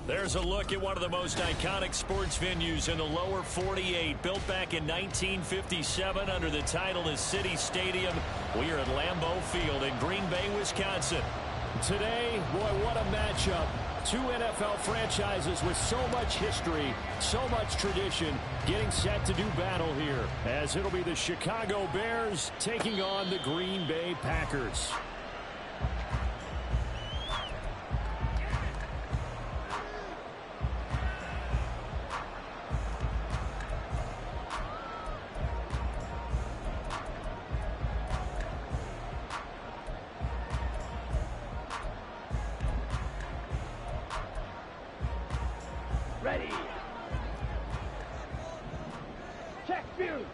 There's a look at one of the most iconic sports venues in the lower 48, built back in 1957 under the title of City Stadium. We are at Lambeau Field in Green Bay, Wisconsin. Today, boy, what a matchup. Two NFL franchises with so much history, so much tradition, getting set to do battle here, as it'll be the Chicago Bears taking on the Green Bay Packers. Ready. Check view.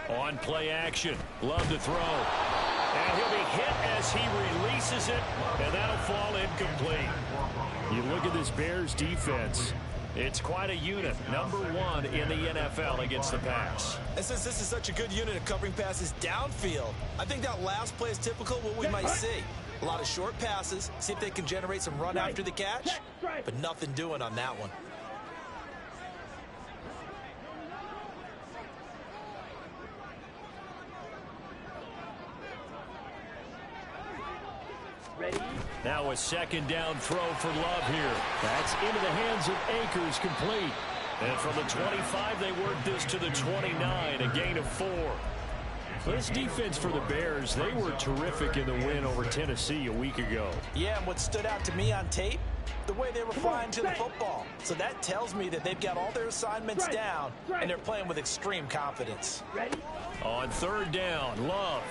On play action. Love to throw. And he'll be hit as he releases it, and that'll fall incomplete. You look at this Bears defense. It's quite a unit. Number one in the NFL against the pass. And since this is such a good unit of covering passes downfield, I think that last play is typical of what we might see. A lot of short passes, see if they can generate some run after the catch, but nothing doing on that one. Ready. Now a second down throw for Love here. That's into the hands of Akers, complete. And from the 25, they work this to the 29, a gain of 4. This defense for the Bears, they were terrific in the win over Tennessee a week ago. Yeah, and what stood out to me on tape, the way they were flying to the football. So that tells me that they've got all their assignments down, and they're playing with extreme confidence. Ready. On third down, Love.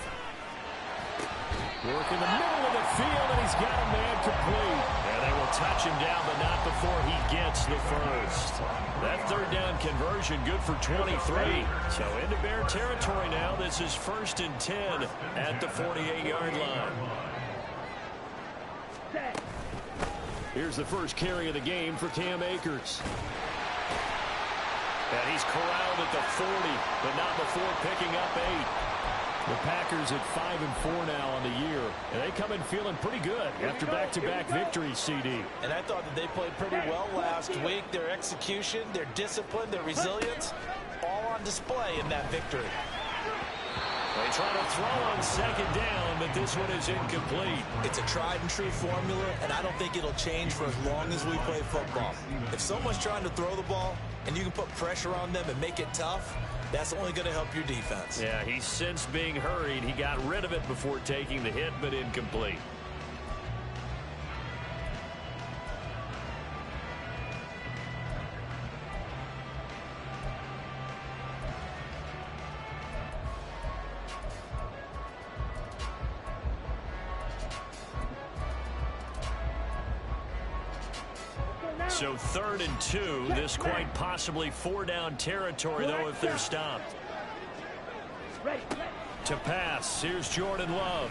Work in the middle of the field, and he's got a man complete. And they will touch him down, but not before he gets the first. That third down conversion good for 23. So into Bear territory now. This is 1st and 10 at the 48-yard line. Here's the first carry of the game for Cam Akers. And he's corralled at the 40, but not before picking up 8. The Packers at 5-4 now on the year, and they come in feeling pretty good after back-to-back victories, CD. And I thought that they played pretty well last week. Their execution, their discipline, their resilience, all on display in that victory. They try to throw on second down, but this one is incomplete. It's a tried-and-true formula, and I don't think it'll change for as long as we play football. If someone's trying to throw the ball, and you can put pressure on them and make it tough, that's only going to help your defense. Yeah, he's since being hurried. He got rid of it before taking the hit, but incomplete. So 3rd and 2. This quite possibly 4-down territory, though, if they're stopped. To pass, here's Jordan Love.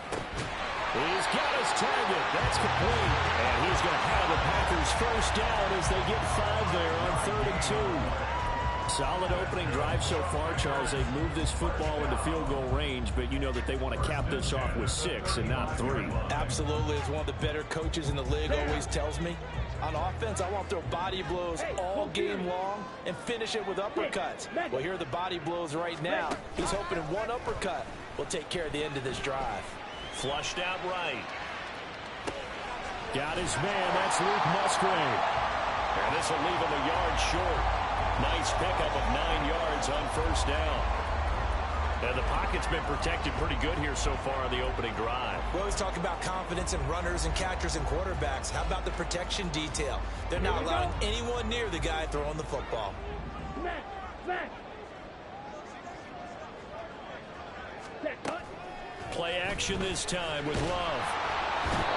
He's got his target. That's complete. And he's going to have the Packers first down as they get 5 there on 3rd and 2. Solid opening drive so far, Charles. They've moved this football into field goal range, but you know that they want to cap this off with 6 and not 3. Absolutely. As one of the better coaches in the league always tells me, on offense, I want to throw body blows all game long and finish it with uppercuts. Well, here are the body blows right now. He's hoping in one uppercut will take care of the end of this drive. Flushed out right. Got his man. That's Luke Musgrave. And this will leave him a yard short. Nice pickup of 9 yards on first down. And the pocket's been protected pretty good here so far on the opening drive. We always talk about confidence in runners and catchers and quarterbacks. How about the protection detail? They're not allowing anyone near the guy throwing the football. Play action this time with Love.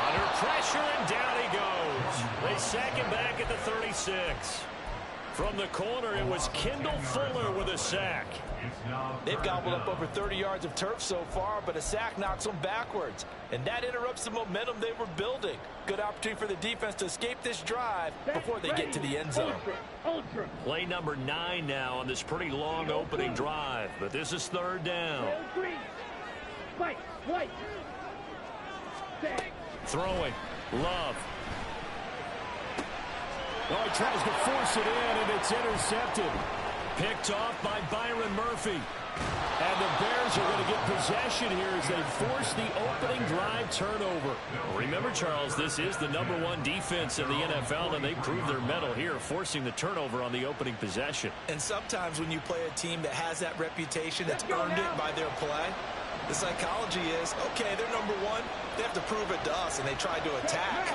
Under pressure, and down he goes. They sack him back at the 36. From the corner, it was Kendall Fuller with a sack. They've gobbled up over 30 yards of turf so far, but a sack knocks them backwards. And that interrupts the momentum they were building. Good opportunity for the defense to escape this drive before they get to the end zone. Play number 9 now on this pretty long opening drive. But this is 3rd down. Throwing. Love. Oh, he tries to force it in, and it's intercepted. Picked off by Byron Murphy. And the Bears are going to get possession here as they force the opening drive turnover. Remember, Charles, this is the #1 defense in the NFL, and they proved their mettle here, forcing the turnover on the opening possession. And sometimes when you play a team that has that reputation, that's earned it by their play, the psychology is, okay, they're #1. They have to prove it to us, and they tried to attack.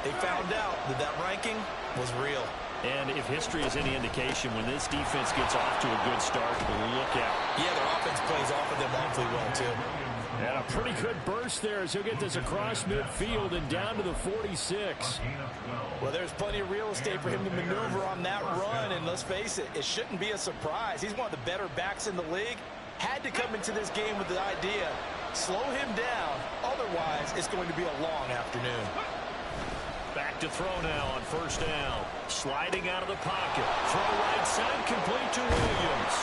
They found out that that ranking was real. And if history is any indication, when this defense gets off to a good start, look out. Yeah, their offense plays off of them awfully well, too. And a pretty good burst there as he'll get this across midfield and down to the 46. Well, there's plenty of real estate for him to maneuver on that run, and let's face it, it shouldn't be a surprise. He's one of the better backs in the league. Had to come into this game with the idea, slow him down, otherwise it's going to be a long afternoon. Back to throw now on first down. Sliding out of the pocket. Throw right side, complete to Williams.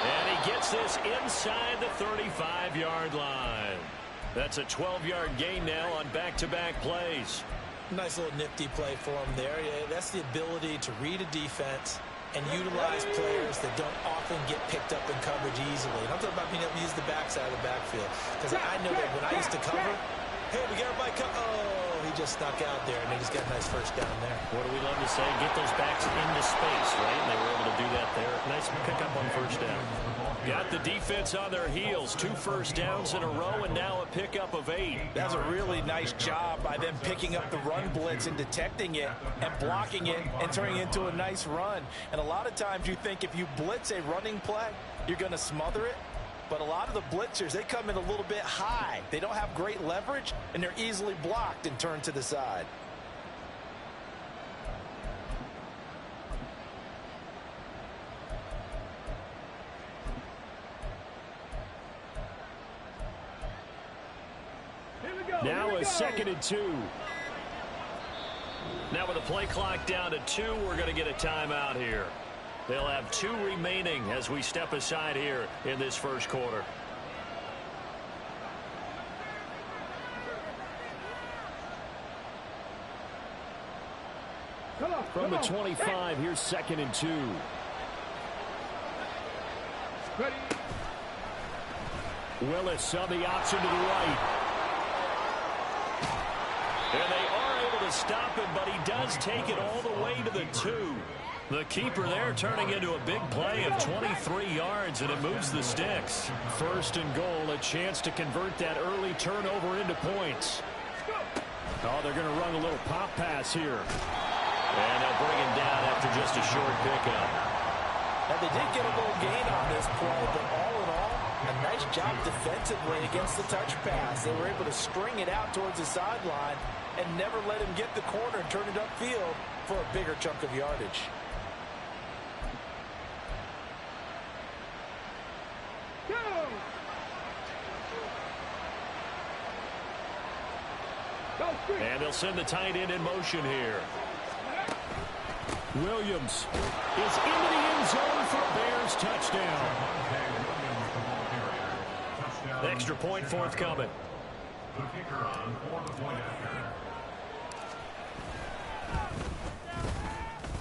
And he gets this inside the 35-yard line. That's a 12-yard gain now on back-to-back plays. Nice little nifty play for him there. Yeah, that's the ability to read a defense and utilize players that don't often get picked up in coverage easily. And I'm talking about being able to use the backside of the backfield. Because I know that when I used to cover, hey, we got everybody he just snuck out there, and they just got a nice first down there. What do we love to say? Get those backs into space, right? And they were able to do that there. Nice pickup on first down. Got the defense on their heels. 2 first downs in a row, and now a pickup of 8. That's a really nice job by them picking up the run blitz and detecting it and blocking it and turning it into a nice run. And a lot of times you think if you blitz a running play, you're going to smother it. But a lot of the blitzers, they come in a little bit high. They don't have great leverage, and they're easily blocked and turned to the side. Now a 2nd and 2. Now with the play clock down to 2, we're going to get a timeout here. They'll have 2 remaining as we step aside here in this first quarter. From the 25, here's 2nd and 2. Ready. Willis on the option to the right. And they are able to stop him, but he does take it all the way to the 2. The keeper there turning into a big play of 23 yards, and it moves the sticks. 1st and goal, a chance to convert that early turnover into points. Oh, they're going to run a little pop pass here. And they'll bring him down after just a short pickup. Now, they did get a little gain on this play, but all in all, a nice job defensively against the touch pass. They were able to string it out towards the sideline and never let him get the corner and turn it upfield for a bigger chunk of yardage. And they'll send the tight end in motion here. Williams is into the end zone for a Bears touchdown. Extra point forthcoming.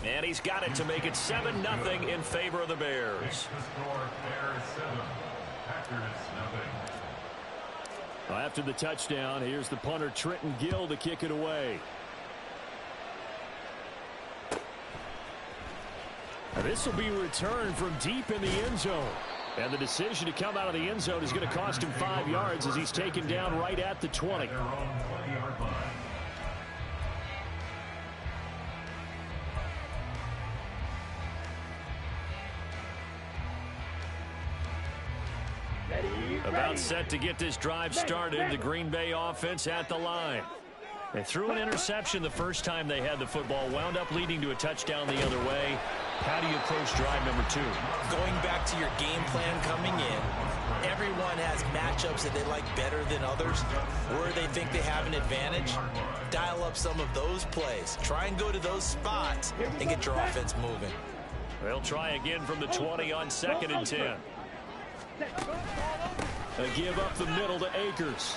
And he's got it to make it 7-0 in favor of the Bears. After the touchdown, here's the punter Trenton Gill to kick it away. This will be returned from deep in the end zone. And the decision to come out of the end zone is going to cost him 5 yards as he's taken down right at the 20. About set to get this drive started. The Green Bay offense at the line. They threw an interception the first time they had the football, wound up leading to a touchdown the other way. How do you approach drive number 2? Going back to your game plan coming in, everyone has matchups that they like better than others. Where they think they have an advantage, dial up some of those plays. Try and go to those spots and get your offense moving. They'll try again from the 20 on 2nd and 10. A give up the middle to Akers.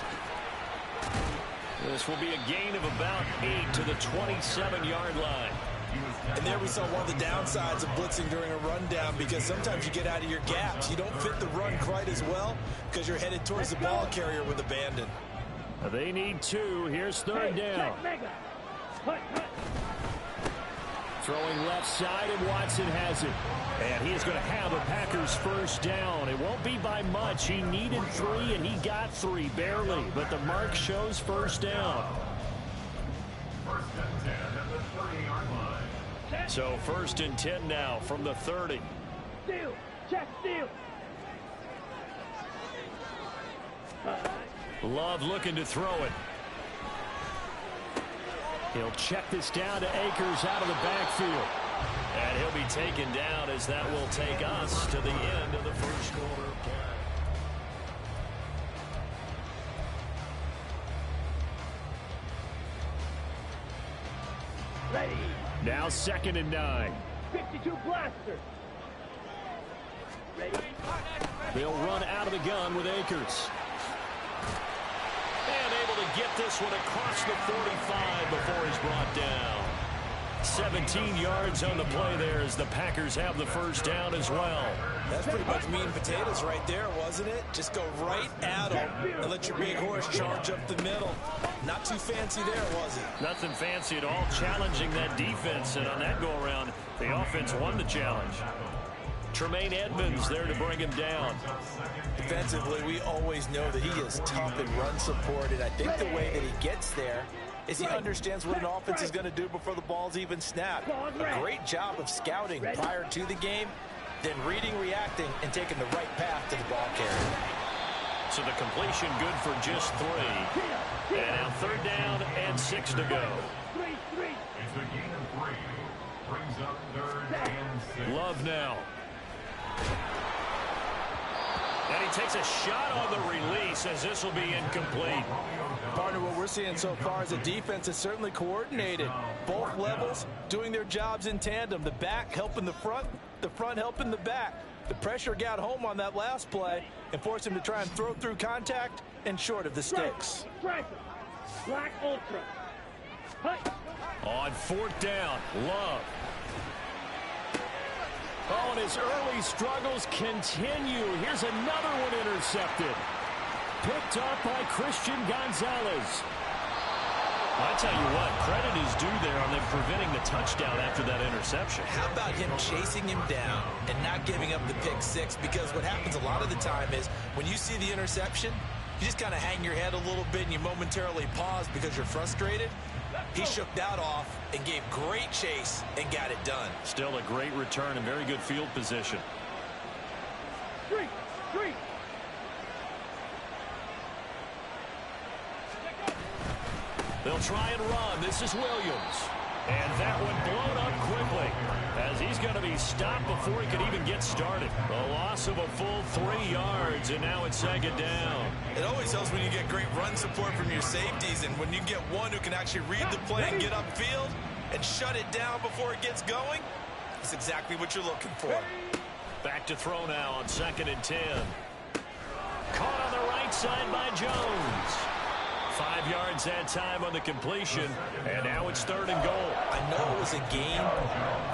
This will be a gain of about 8 to the 27-yard line. And there we saw one of the downsides of blitzing during a rundown, because sometimes you get out of your gaps. You don't fit the run quite as well because you're headed towards the ball carrier with abandon. They need 2. Here's third down. Throwing left side, and Watson has it. And he is going to have a Packers first down. It won't be by much. He needed 3, and he got 3, barely. But the mark shows first down. So 1st and 10 now from the 30. Steal. Check steal. Love looking to throw it. He'll check this down to Akers out of the backfield. And he'll be taken down as that will take us to the end of the first quarter of play. Ready. Now 2nd and 9. 52 blaster. Ready. They'll run out of the gun with Akers. And able to get this one across the 45 before he's brought down. 17 yards on the play there as the Packers have the first down as well. That's pretty much meat and potatoes right there, wasn't it? Just go right at him and let your big horse charge up the middle. Not too fancy there, was it? Nothing fancy at all, challenging that defense, and on that go-around, the offense won the challenge. Tremaine Edmonds there to bring him down. Defensively, we always know that he is tough and run support, and I think the way that he gets there is he understands what an offense is going to do before the ball's even snapped. A great job of scouting prior to the game, then reading, reacting, and taking the right path to the ball carrier. So the completion good for just 3. And now 3rd down and 6 to go. Love now. And he takes a shot on the release as this will be incomplete. Partner, what we're seeing so far is the defense is certainly coordinated. Both levels doing their jobs in tandem. The back helping the front helping the back. The pressure got home on that last play and forced him to try and throw through contact and short of the sticks. Black Ultra. On 4th down, Love. Oh, and his early struggles continue. Here's another one intercepted. Picked up by Christian Gonzalez. I tell you what, credit is due there on them preventing the touchdown after that interception. How about him chasing him down and not giving up the pick 6? Because what happens a lot of the time is when you see the interception, you just kind of hang your head a little bit and you momentarily pause because you're frustrated. He shook that off and gave great chase and got it done. Still a great return and very good field position. Three. They'll try and run. This is Williams. And that one blown up quickly as he's going to be stopped before he could even get started. A loss of a full 3 yards, and now it's 2nd down. It always helps when you get great run support from your safeties, and when you get one who can actually read the play and get upfield and shut it down before it gets going, that's exactly what you're looking for. Back to throw now on 2nd and 10. Caught on the right side by Jones. 5 yards that time on the completion, and now it's 3rd and goal. I know it was a gain,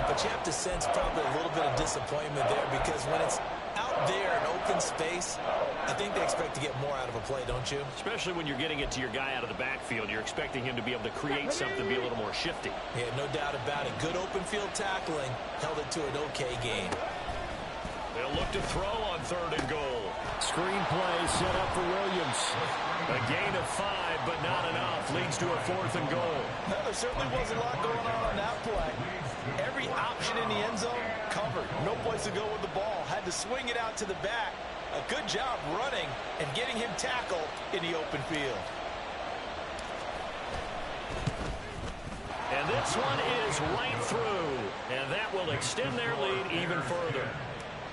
but you have to sense probably a little bit of disappointment there because when it's out there in open space, I think they expect to get more out of a play, don't you? Especially when you're getting it to your guy out of the backfield. You're expecting him to be able to create something, be a little more shifty. Yeah, no doubt about it. Good open field tackling held it to an okay gain. They'll look to throw on 3rd and goal. Screen play set up for Williams. A gain of 5, but not enough. Leads to a 4th and goal. No, there certainly was a lot going on that play. Every option in the end zone covered. No place to go with the ball. Had to swing it out to the back. A good job running and getting him tackled in the open field. And this one is right through. And that will extend their lead even further.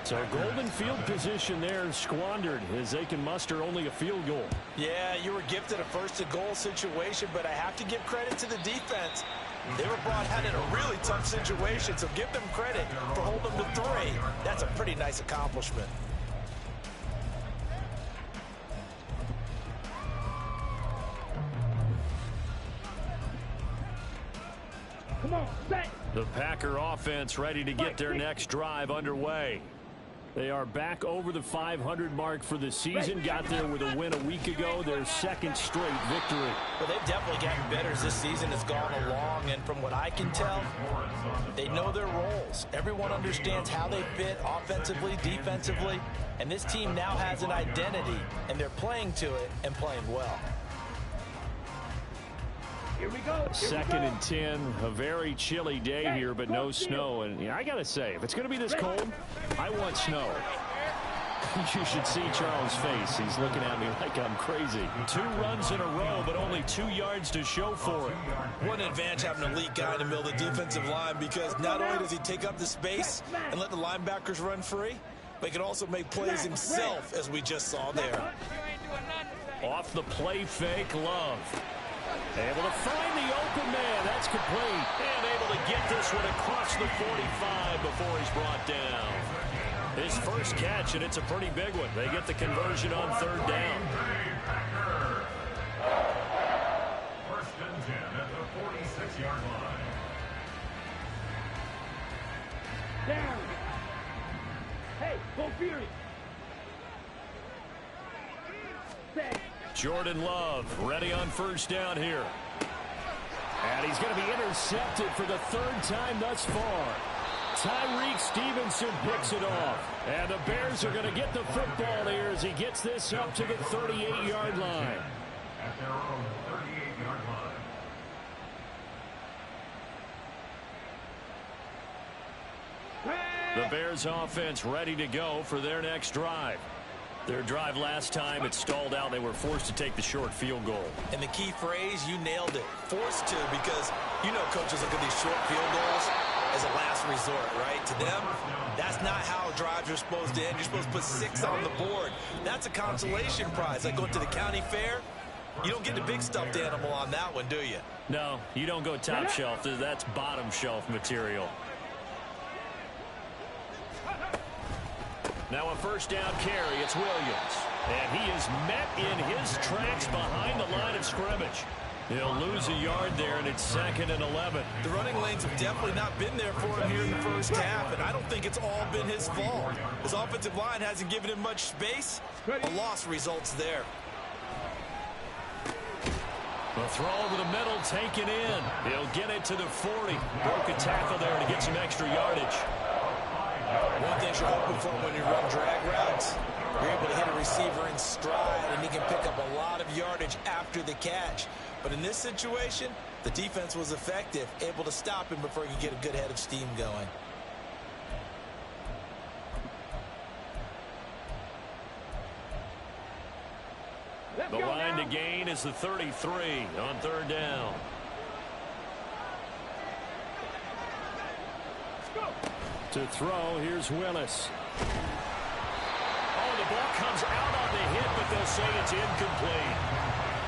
So golden field position there squandered as they can muster only a field goal. Yeah, you were gifted a first-to-goal situation, but I have to give credit to the defense. They were brought out in a really tough situation, so give them credit for holding them to 3. That's a pretty nice accomplishment. Come on, set. The Packer offense ready to get their next drive underway. They are back over the 500 mark for the season. Got there with a win a week ago, their second straight victory. Well, they've definitely gotten better as this season has gone along, and from what I can tell, they know their roles. Everyone understands how they fit offensively, defensively, and this team now has an identity, and they're playing to it and playing well. Here we go. Second and 10, a very chilly day here, but no snow. And I got to say, if it's going to be this cold, I want snow. You should see Charles' face. He's looking at me like I'm crazy. 2 runs in a row, but only 2 yards to show for it. What an advantage having an elite guy in the middle of the defensive line, because not only does he take up the space and let the linebackers run free, but he can also make plays himself, as we just saw there. Off the play fake, Love. Able to find the open man. That's complete. And able to get this one across the 45 before he's brought down. His first catch, and it's a pretty big one. They get the conversion on 3rd down. First and 10 at the 46-yard line. Down. Hey, go Fury. Set. Jordan Love ready on 1st down here. And he's going to be intercepted for the 3rd time thus far. Tyreek Stevenson picks it off. And the Bears are going to get the football here as he gets this up to the 38-yard line. At their own 38-yard line. The Bears offense ready to go for their next drive. Their drive last time, it stalled out. They were forced to take the short field goal. And the key phrase, you nailed it. Forced to, because you know coaches look at these short field goals as a last resort, right? To them, that's not how drives are supposed to end. You're supposed to put 6 on the board. That's a consolation prize. Like going to the county fair, you don't get the big stuffed animal on that one, do you? No, you don't go top shelf. That's bottom shelf material. Now a 1st down carry. It's Williams. And he is met in his tracks behind the line of scrimmage. He'll lose a yard there, and it's 2nd and 11. The running lanes have definitely not been there for him here in the first half, and I don't think it's all been his fault. His offensive line hasn't given him much space. A loss results there. The throw over the middle, taken in. He'll get it to the 40. Broke a tackle there to get some extra yardage. One thing you're hoping for when you run drag routes, you're able to hit a receiver in stride, and he can pick up a lot of yardage after the catch. But in this situation, the defense was effective, able to stop him before he could get a good head of steam going. The line to gain is the 33 on 3rd down. To throw, here's Willis. Oh, the ball comes out on the hit, but they'll say it's incomplete.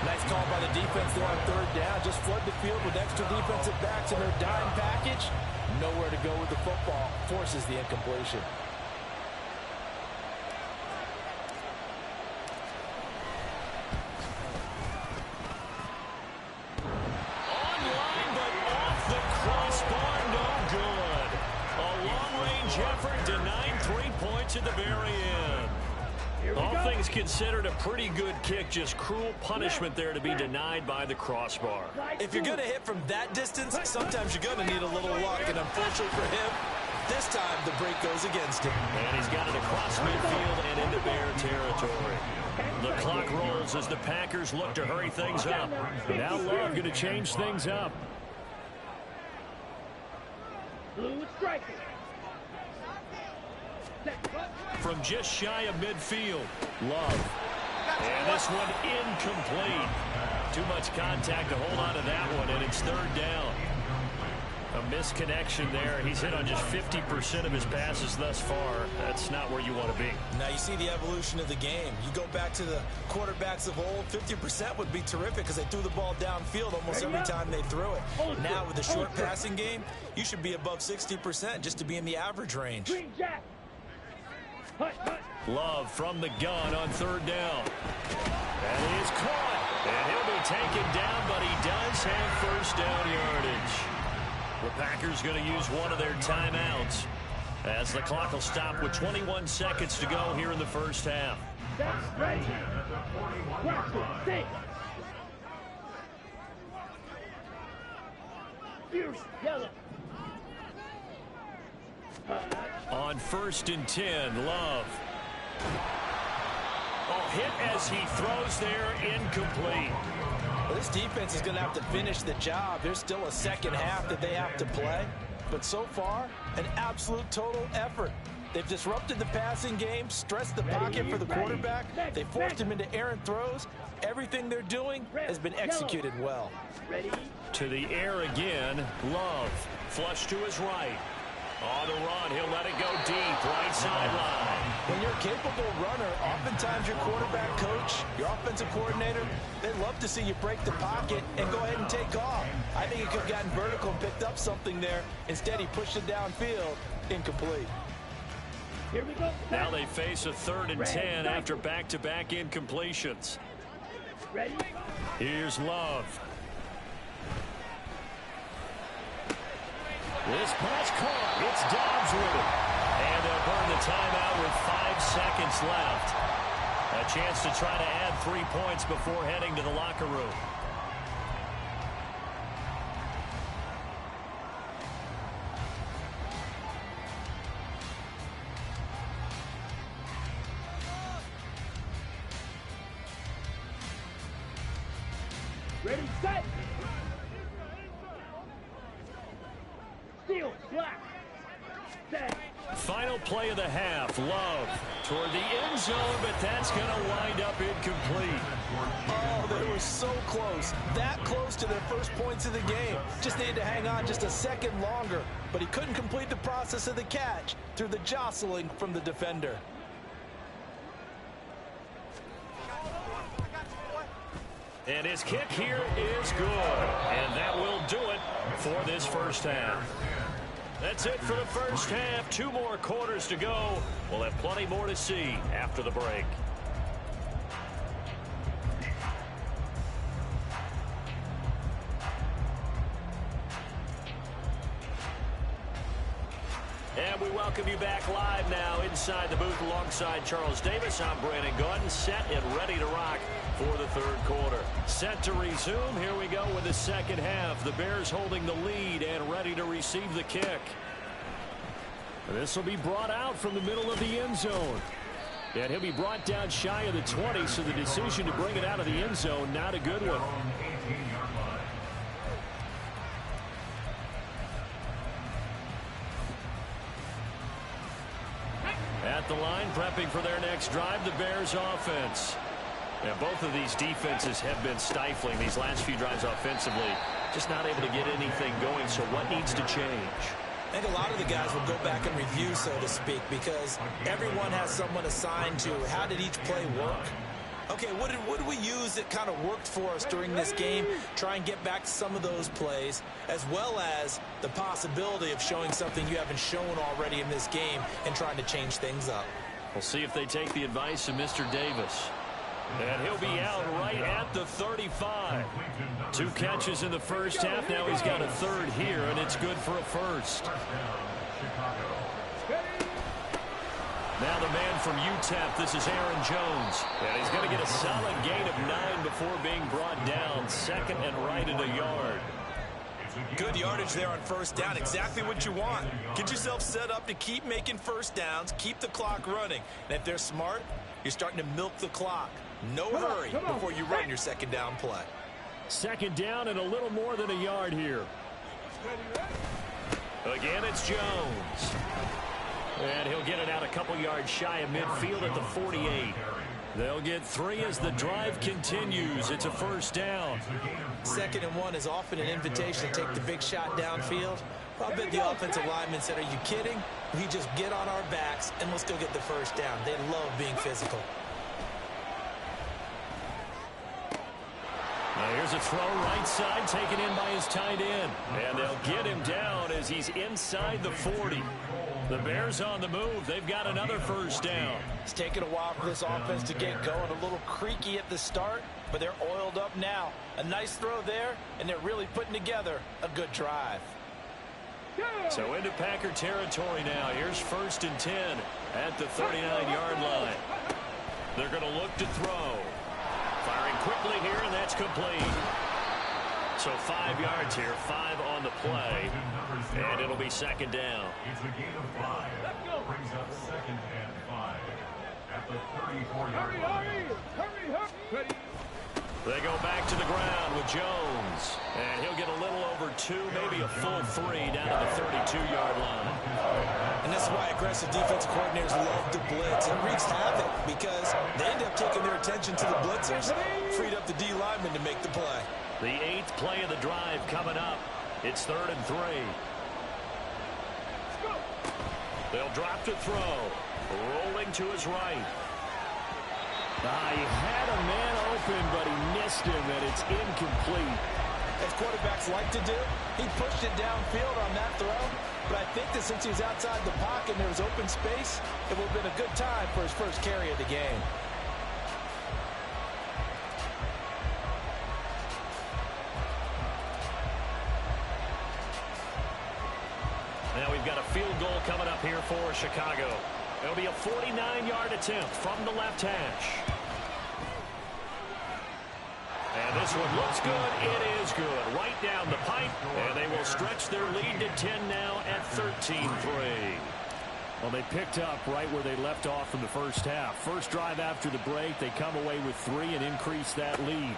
Nice call by the defense there on 3rd down. Just flood the field with extra defensive backs in their dime package. Nowhere to go with the football. Forces the incompletion. Online, but off the crossbar, no good. A long-range effort denying 3 points at the very end. All things considered, a pretty good kick. Just cruel punishment there to be denied by the crossbar. If you're going to hit from that distance, sometimes you're going to need a little luck. And unfortunately for him, this time the break goes against him. And he's got it across midfield and into Bear territory. The clock rolls as the Packers look to hurry things up. Now Love going to change things up. Blue striker. From just shy of midfield, Love. and this one incomplete. Too much contact to hold on to that one, and it's 3rd down. A misconnection there. He's hit on just 50% of his passes thus far. That's not where you want to be. Now you see the evolution of the game. You go back to the quarterbacks of old, 50% would be terrific because they threw the ball downfield almost every time they threw it. Now with the short passing game, you should be above 60% just to be in the average range. Green Jack. Hut, hut. Love from the gun on 3rd down. That is caught. And he'll be taken down, but he does have 1st down yardage. The Packers going to use one of their timeouts as the clock will stop with 21 seconds to go here in the first half. That's ready. Practice. Stay. Fierce. Yellow. On 1st and 10, Love. Oh, hit as he throws there, incomplete. Well, this defense is going to have to finish the job. There's still a second half that they have to play. But so far, an absolute total effort. They've disrupted the passing game, stressed the pocket for the quarterback. They forced him into errant throws. Everything they're doing has been executed well. Ready. To the air again, Love. Flush to his right. On the run, he'll let it go deep, right sideline. When you're a capable runner, oftentimes your quarterback coach, your offensive coordinator, they love to see you break the pocket and go ahead and take off. I think he could have gotten vertical and picked up something there. Instead, he pushed it downfield, incomplete. Here we go. Now they face a 3rd and 10 after back-to-back incompletions. Ready. Here's Love. This pass caught. It's Dobbs with it. And they'll burn the timeout with 5 seconds left. A chance to try to add 3 points before heading to the locker room. Ready, set. Steal, black. Set. Final play of the half. Love toward the end zone, but that's going to wind up incomplete. Oh, they were so close. That close to their first points of the game. Just needed to hang on just a second longer. But he couldn't complete the process of the catch through the jostling from the defender. And his kick here is good. And that will do it for this first half. That's it for the first half. 2 more quarters to go. We'll have plenty more to see after the break. And we welcome you back live now inside the booth alongside Charles Davis. I'm Brandon Gaudin, set and ready to rock for the 3rd quarter. Set to resume. Here we go with the second half. The Bears holding the lead and ready to receive the kick. This will be brought out from the middle of the end zone. And he'll be brought down shy of the 20, so the decision to bring it out of the end zone, not a good one. At the line, prepping for their next drive, the Bears offense. And both of these defenses have been stifling these last few drives offensively. Just not able to get anything going, so what needs to change? I think a lot of the guys will go back and review, so to speak, because everyone has someone assigned to how did each play work. Okay, what did we use that kind of worked for us during this game? Try and get back to some of those plays, as well as the possibility of showing something you haven't shown already in this game and trying to change things up. We'll see if they take the advice of Mr. Davis. And he'll be out right at the 35. 2 catches in the first half. Now he's got a 3rd here, and it's good for a 1st. Now the man from UTEP, this is Aaron Jones. And he's going to get a solid gain of 9 before being brought down. 2nd and right at a yard. Good yardage there on 1st down. Exactly what you want. Get yourself set up to keep making 1st downs, keep the clock running. And if they're smart, you're starting to milk the clock. No hurry before you run your 2nd down play. 2nd down and a little more than a yard here. Again, it's Jones. And he'll get it out a couple yards shy of midfield at the 48. They'll get 3 as the drive continues. It's a 1st down. 2nd and 1 is often an invitation to take the big shot downfield. I bet the offensive lineman said, are you kidding? We just get on our backs and let's go get the 1st down. They love being physical. Now here's a throw right side taken in by his tight end. And they'll get him down as he's inside the 40. The Bears on the move. They've got another 1st down. It's taken a while for this offense to get going. A little creaky at the start, but they're oiled up now. A nice throw there, and they're really putting together a good drive. So into Packer territory now. Here's 1st and 10 at the 39-yard line. They're going to look to throw. Firing quickly here, and that's complete. So 5 yards here, 5 on the play, and it'll be 2nd down. It's a gain of 5. Brings up 2nd and 5 at the 34-yard line. Hurry. They go back to the ground with Jones, and he'll get a little over 2, maybe a full 3 down to the 32-yard line. And this is why aggressive defensive coordinators love to blitz. It wreaks havoc because they end up taking their attention to the blitzers, freed up the D lineman to make the play. The 8th play of the drive coming up. It's 3rd and 3. They'll drop to throw. Rolling to his right. He had a man open, but he missed him, and it's incomplete. As quarterbacks like to do, he pushed it downfield on that throw. But I think that since he was outside the pocket and there was open space, it would have been a good time for his first carry of the game. Now we've got a field goal coming up here for Chicago. It'll be a 49-yard attempt from the left hash. And this one looks good. It is good. Right down the pipe. And they will stretch their lead to 10 now at 13-3. Well, they picked up right where they left off from the first half. First drive after the break, they come away with 3 and increase that lead.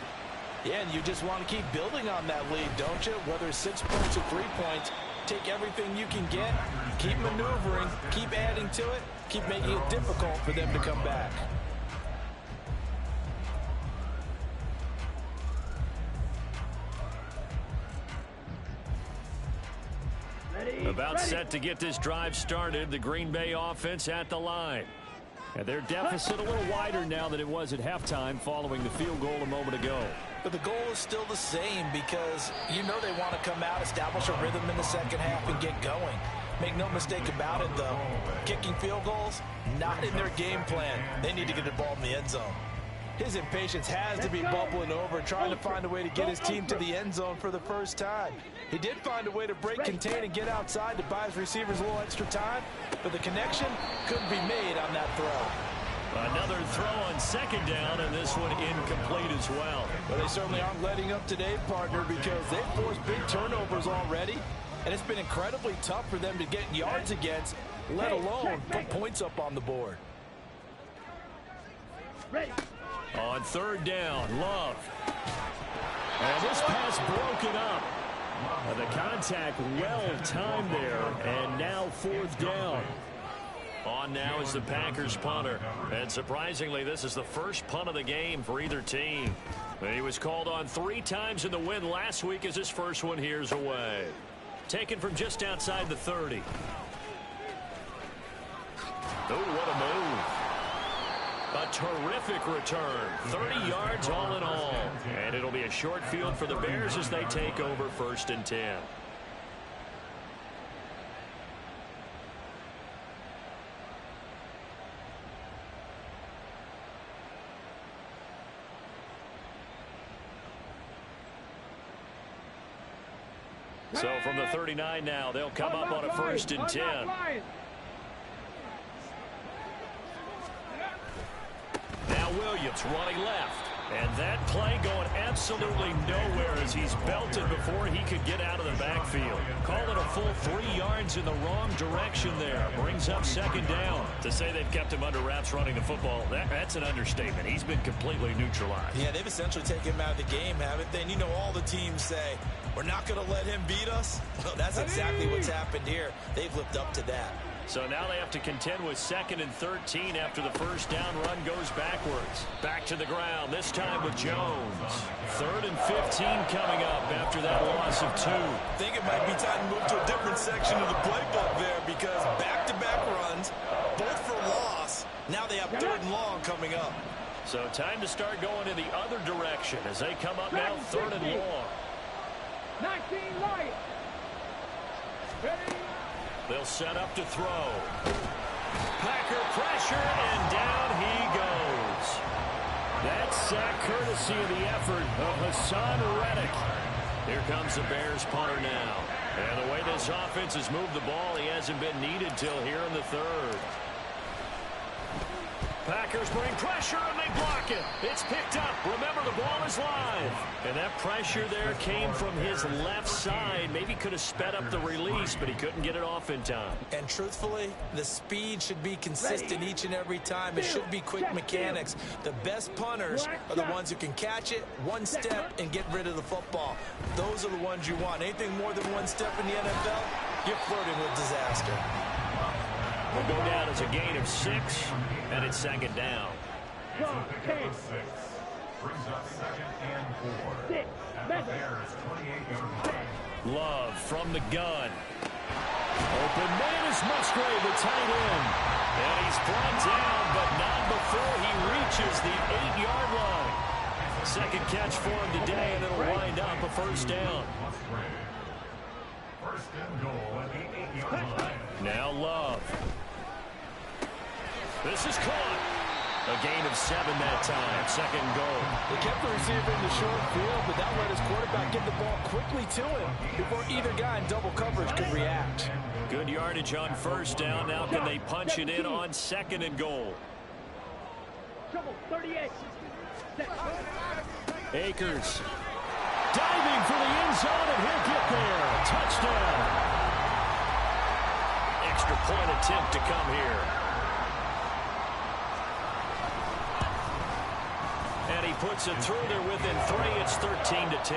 Yeah, and you just want to keep building on that lead, don't you? Whether it's 6 points or 3 points, take everything you can get, keep maneuvering, keep adding to it, keep making it difficult for them to come back. About set to get this drive started, the Green Bay offense at the line. And their deficit a little wider now than it was at halftime following the field goal a moment ago. But the goal is still the same because you know they want to come out, establish a rhythm in the second half, and get going. Make no mistake about it, though. Kicking field goals, not in their game plan. They need to get the ball in the end zone. His impatience has to be bubbling over, trying to find a way to get his team to the end zone for the first time. He did find a way to break, contain, and get outside to buy his receivers a little extra time, but the connection couldn't be made on that throw. Another throw on 2nd down, and this one incomplete as well. But they certainly aren't letting up today, partner, because they've forced big turnovers already, and it's been incredibly tough for them to get yards against, let alone put points up on the board. On 3rd down, Love. And this pass broken up. The contact well timed there, and now 4th down. On now is the Packers punter. And surprisingly, this is the first punt of the game for either team. He was called on 3 times in the win last week as his first one here's away. Taken from just outside the 30. Oh, what a move. A terrific return. 30 yards all in all. And it'll be a short field for the Bears as they take over 1st and 10. So from the 39 now, they'll come up on a 1st and 10. Now Williams running left. And that play going absolutely nowhere as he's belted before he could get out of the backfield. Call it a full 3 yards in the wrong direction there. Brings up 2nd down. To say they've kept him under wraps running the football, that's an understatement. He's been completely neutralized. Yeah, they've essentially taken him out of the game, haven't they? And you know all the teams say, we're not going to let him beat us. Well, that's exactly what's happened here. They've lived up to that. So now they have to contend with 2nd and 13 after the first down run goes backwards. Back to the ground, this time with Jones. 3rd and 15 coming up after that loss of 2. I think it might be time to move to a different section of the playbook there because back-to-back runs, both for loss. Now they have 3rd and long coming up. So time to start going in the other direction as they come up now 3rd and long. 19 right. Ready. They'll set up to throw. Packer pressure, and down he goes. That sack courtesy of the effort of Hassan Reddick. Here comes the Bears punter now. And the way this offense has moved the ball, he hasn't been needed till here in the third. Packers bring pressure, and they block it. It's picked up. Remember, the ball is live. And that pressure there came from his left side. Maybe could have sped up the release, but he couldn't get it off in time. And truthfully, the speed should be consistent each and every time. It should be quick mechanics. The best punters are the ones who can catch it, one step, and get rid of the football. Those are the ones you want. Anything more than one step in the NFL, you're flirting with disaster. Will go down as a gain of 6, and it's second down. It's a pickup of 6. Brings up 2nd and 4. At the Bears' 28-yard line. Love from the gun. Open man is Musgrave, the tight end. And he's brought down, but not before he reaches the 8-yard line. Second catch for him today, and it'll wind up a first down. First and goal at the 8-yard line. Now Love. This is caught. A gain of 7 that time. Second goal. They kept the receiver in the short field, but that let his quarterback get the ball quickly to him before either guy in double coverage could react. Good yardage on first down. Now can they punch it in on second and goal? Trouble, 38. Akers diving for the end zone, and he'll get there. Touchdown. Extra point attempt to come here. And he puts it through there within 3. It's 13-10.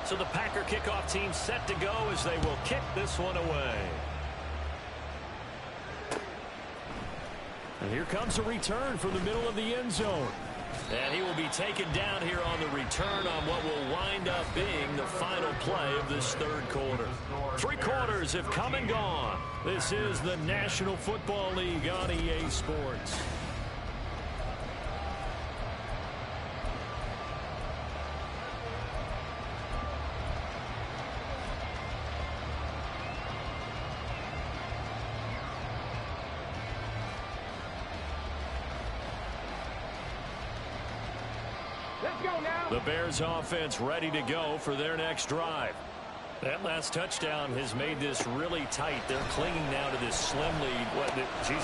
So the Packer kickoff team set to go as they will kick this one away. And here comes a return from the middle of the end zone. And he will be taken down here on the return on what will wind up being the final play of this third quarter. 3 quarters have come and gone. This is the National Football League on EA Sports. Let's go now. The Bears offense ready to go for their next drive. That last touchdown has made this really tight. They're clinging now to this slim lead.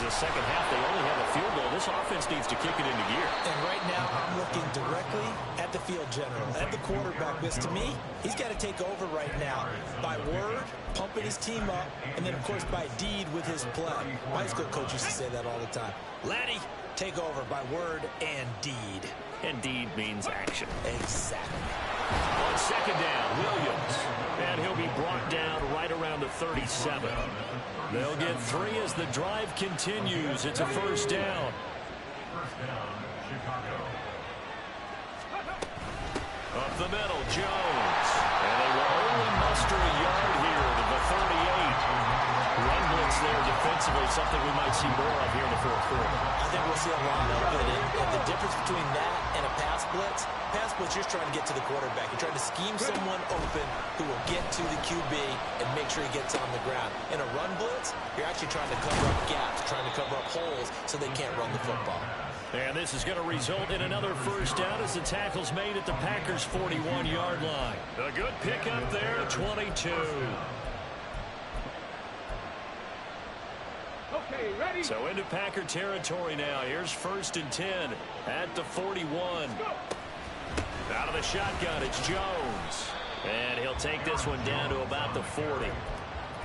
Second half, they only have a field goal. This offense needs to kick it into gear. And right now, I'm looking directly at the field general, at the quarterback, because to me, he's got to take over right now. By word, pumping his team up, and then, of course, by deed with his play. My high school coach used to say that all the time. Laddie, take over by word and deed. And deed means action. Exactly. On second down, Williams. And he'll be brought down right around the 37. They'll get 3 as the drive continues. It's a first down. First down, Chicago. Up the middle, Jones. And they will only muster a yard here to the 38. Run blitz there defensively, something we might see more of here in the fourth quarter. I think we'll see a lot of it. And the difference between that and a pass blitz, you're trying to get to the quarterback. You're trying to scheme someone open who will get to the QB and make sure he gets on the ground. In a run blitz, you're actually trying to cover up gaps, trying to cover up holes so they can't run the football. And this is going to result in another first down as the tackle's made at the Packers' 41-yard line. A good pickup there, 22. Okay, ready. So into Packer territory now. Here's first and 10 at the 41. Out of the shotgun, it's Jones. And he'll take this one down to about the 40.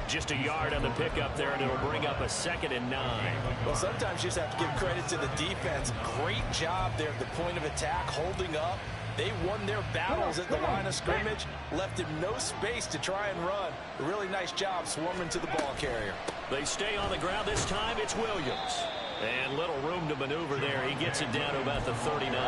Just a yard on the pickup there, and it'll bring up a 2nd and 9. Well, sometimes you just have to give credit to the defense. Great job there at the point of attack, holding up. They won their battles at the line of scrimmage, left him no space to try and run. A really nice job swarming to the ball carrier. They stay on the ground. This time it's Williams. And little room to maneuver there. He gets it down to about the 39.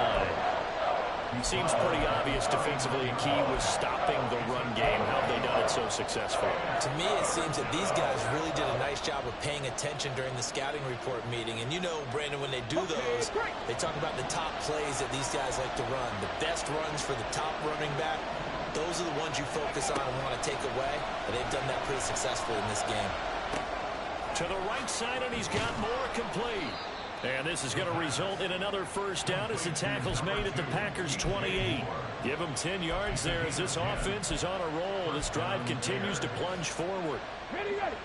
Seems pretty obvious defensively a key was stopping the run game. How have they done it so successfully? To me, it seems that these guys really did a nice job of paying attention during the scouting report meeting. And you know, Brandon, when they do those, they talk about the top plays that these guys like to run. The best runs for the top running back, those are the ones you focus on and want to take away. And they've done that pretty successfully in this game. To the right side, and he's got more complete. And this is going to result in another first down as the tackle's made at the Packers' 28. Give them 10 yards there as this offense is on a roll. This drive continues to plunge forward. Ready, ready.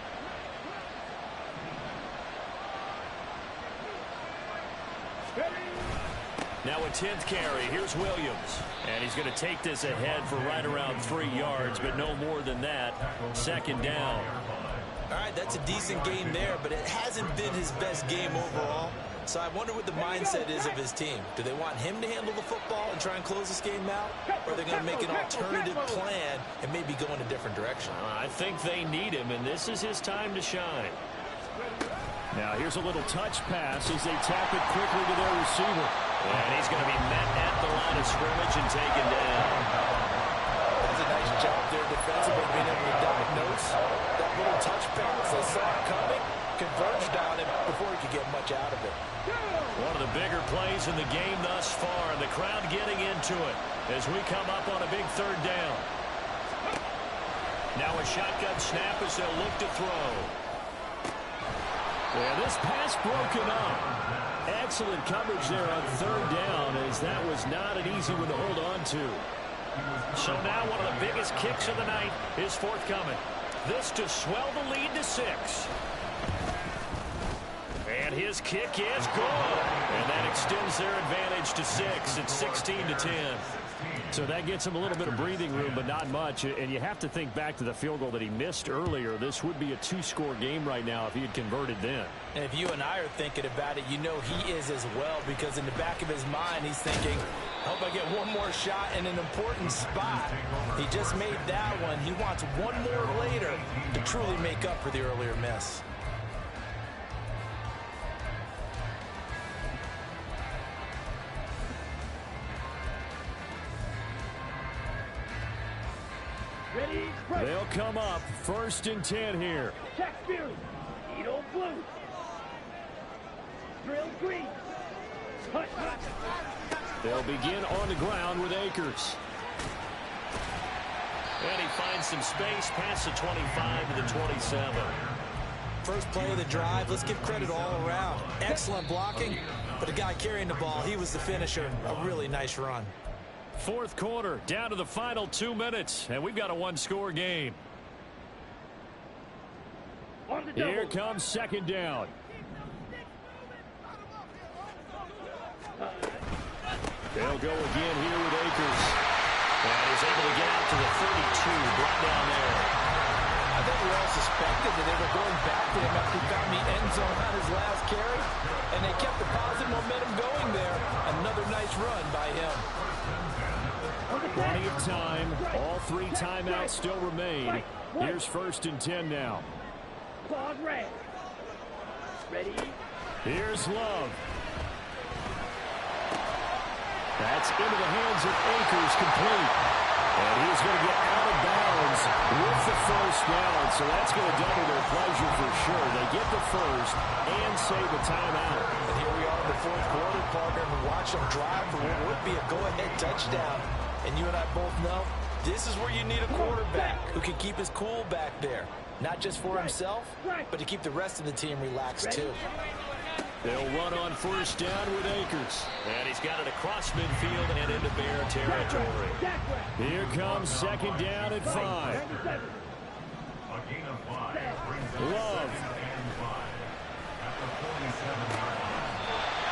Now a 10th carry. Here's Williams. And he's going to take this ahead for right around 3 yards, but no more than that. Second down. All right, that's a decent game there, but it hasn't been his best game overall. So I wonder what the mindset is of his team. Do they want him to handle the football and try and close this game out? Or are they going to make an alternative plan and maybe go in a different direction? I think they need him, and this is his time to shine. Now here's a little touch pass as they tap it quickly to their receiver. And he's going to be met at the line of scrimmage and taken down. That's a nice job there defensively, being able to diagnose that little touch pass. They saw it coming, converged on him before he could get much out of it. One of the bigger plays in the game thus far, and the crowd getting into it as we come up on a big third down. Now a shotgun snap as they'll look to throw. Yeah, this pass broken up. Excellent coverage there on third down, as that was not an easy one to hold on to. So now one of the biggest kicks of the night is forthcoming. This to swell the lead to 6. And his kick is good. And that extends their advantage to 6. It's 16-10. So that gets him a little bit of breathing room, but not much. And you have to think back to the field goal that he missed earlier. This would be a 2-score game right now if he had converted then. And if you and I are thinking about it, you know he is as well, because in the back of his mind, he's thinking, I hope I get one more shot in an important spot. He just made that one. He wants one more later to truly make up for the earlier miss. Ready, They'll come up 1st and 10 here. check Fury. Edo blue. Drill green. Hut, hut. They'll begin on the ground with Akers. And he finds some space past the 25 to the 27. First play of the drive, let's give credit all around. Excellent blocking, but the guy carrying the ball, he was the finisher. A really nice run. Fourth quarter, down to the final 2 minutes, and we've got a 1-score game. On the double. Here comes second down. They'll go again here with Akers. And he's able to get out to the 32, brought down there. I think we all suspected that they were going back to him after he found the end zone on his last carry, and they kept the positive momentum going there. Another nice run by him. Plenty of time. All 3 timeouts still remain. Here's 1st and 10 now. Claude red. Ready. Here's Love. That's into the hands of Akers, complete. And he's going to get out of bounds with the first down. So that's going to double their pleasure for sure. They get the first and save a timeout. And here we are in the fourth quarter, partner, and watch them drive for what would be a go-ahead touchdown. And you and I both know this is where you need a quarterback who can keep his cool back there. Not just for himself, but to keep the rest of the team relaxed too. They'll run on first down with Akers. And he's got it across midfield and into Bear territory. Here comes second down at 5. A gain of 5 brings up Love. 2nd and 5 at the 47-yard line.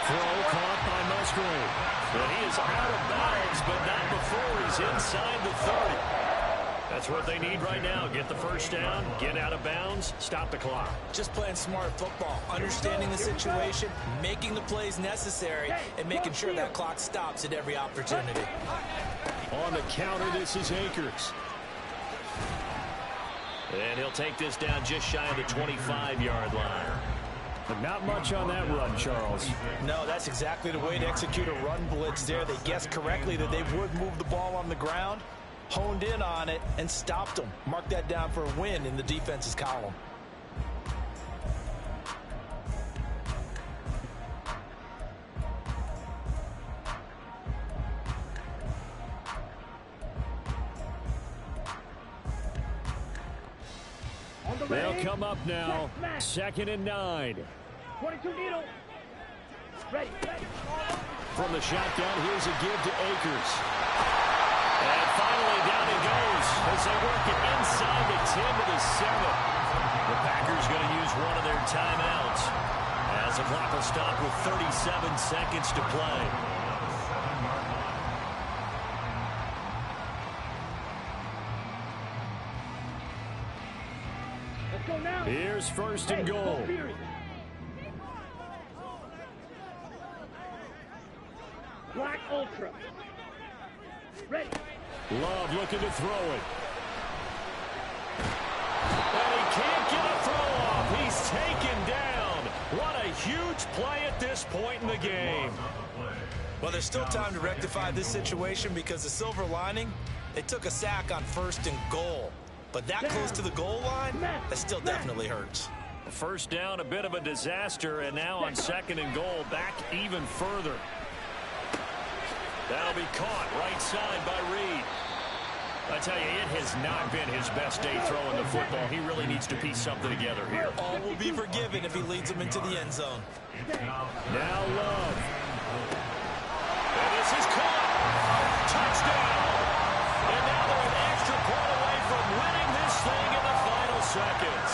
Throw caught by Musgrave. But he is out of bounds, but not before he's inside the 30. That's what they need right now. Get the first down, get out of bounds, stop the clock. Just playing smart football, understanding the situation, making the plays necessary, and making sure that clock stops at every opportunity. On the counter, this is Akers. And he'll take this down just shy of the 25-yard line. But not much on that run, Charles. No, that's exactly the way to execute a run blitz there. They guessed correctly that they would move the ball on the ground, honed in on it, and stopped them. Mark that down for a win in the defense's column. They'll come up now, 2nd and 9. 22 needle. Ready. From the shotgun, here's a give to Akers. And finally down it goes as they work it inside the 10 to the 7. The Packers going to use one of their timeouts as the clock will stop with 37 seconds to play. Let's go now. Here's first and goal. Black Ultra. Ready. Love looking to throw it. And he can't get a throw off. He's taken down. What a huge play at this point in the game. Well, there's still time to rectify this situation because the silver lining, they took a sack on first and goal. But that close to the goal line, that still definitely hurts. First down, a bit of a disaster, and now on second and goal, back even further. That'll be caught right side by Reed. I tell you, it has not been his best day throwing the football. He really needs to piece something together here. All will be forgiven if he leads them into the end zone. Now Love. And this is caught. Touchdown. And now they're an extra point away from winning this thing in the final seconds.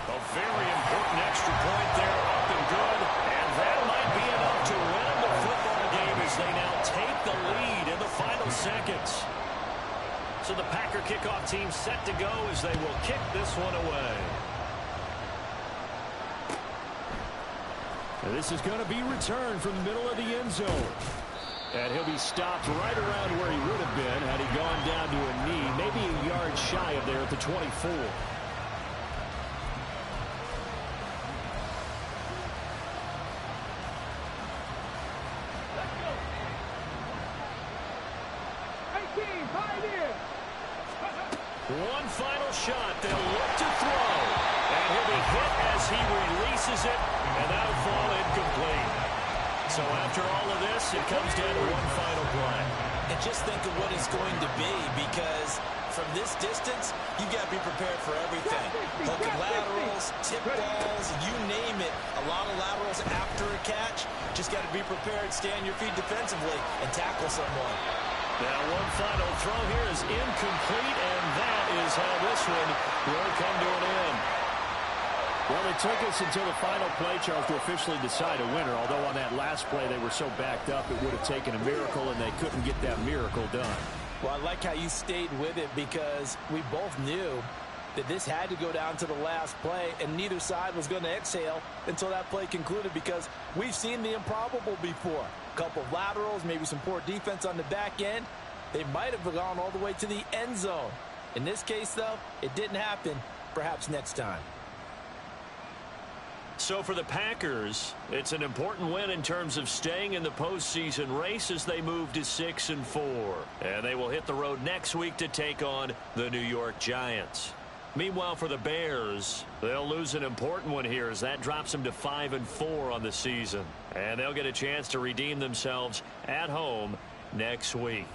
A very important extra point there, up and good. And that might be enough to win the football game as they now take the lead in the final seconds. So the Packer kickoff team set to go as they will kick this one away. And this is going to be returned from the middle of the end zone. And he'll be stopped right around where he would have been had he gone down to a knee, maybe a yard shy of there at the 24. One final shot. They'll look to throw. And he'll be hit as he releases it. And that'll fall incomplete. So after all of this, it comes down to one final play. And just think of what it's going to be, because from this distance, you've got to be prepared for everything. Hooking laterals, tip balls, you name it. A lot of laterals after a catch. Just got to be prepared, stay on your feet defensively, and tackle someone. Now one final throw here is incomplete, and that is how this one will come to an end. Well, it took us until the final play, Charles, to officially decide a winner, although on that last play they were so backed up it would have taken a miracle, and they couldn't get that miracle done. Well, I like how you stayed with it, because we both knew that this had to go down to the last play, and neither side was going to exhale until that play concluded, because we've seen the improbable before. A couple of laterals, maybe some poor defense on the back end. They might have gone all the way to the end zone. In this case, though, it didn't happen. Perhaps next time. So for the Packers, it's an important win in terms of staying in the postseason race as they move to 6-4. And they will hit the road next week to take on the New York Giants. Meanwhile, for the Bears, they'll lose an important one here as that drops them to 5-4 on the season. And they'll get a chance to redeem themselves at home next week.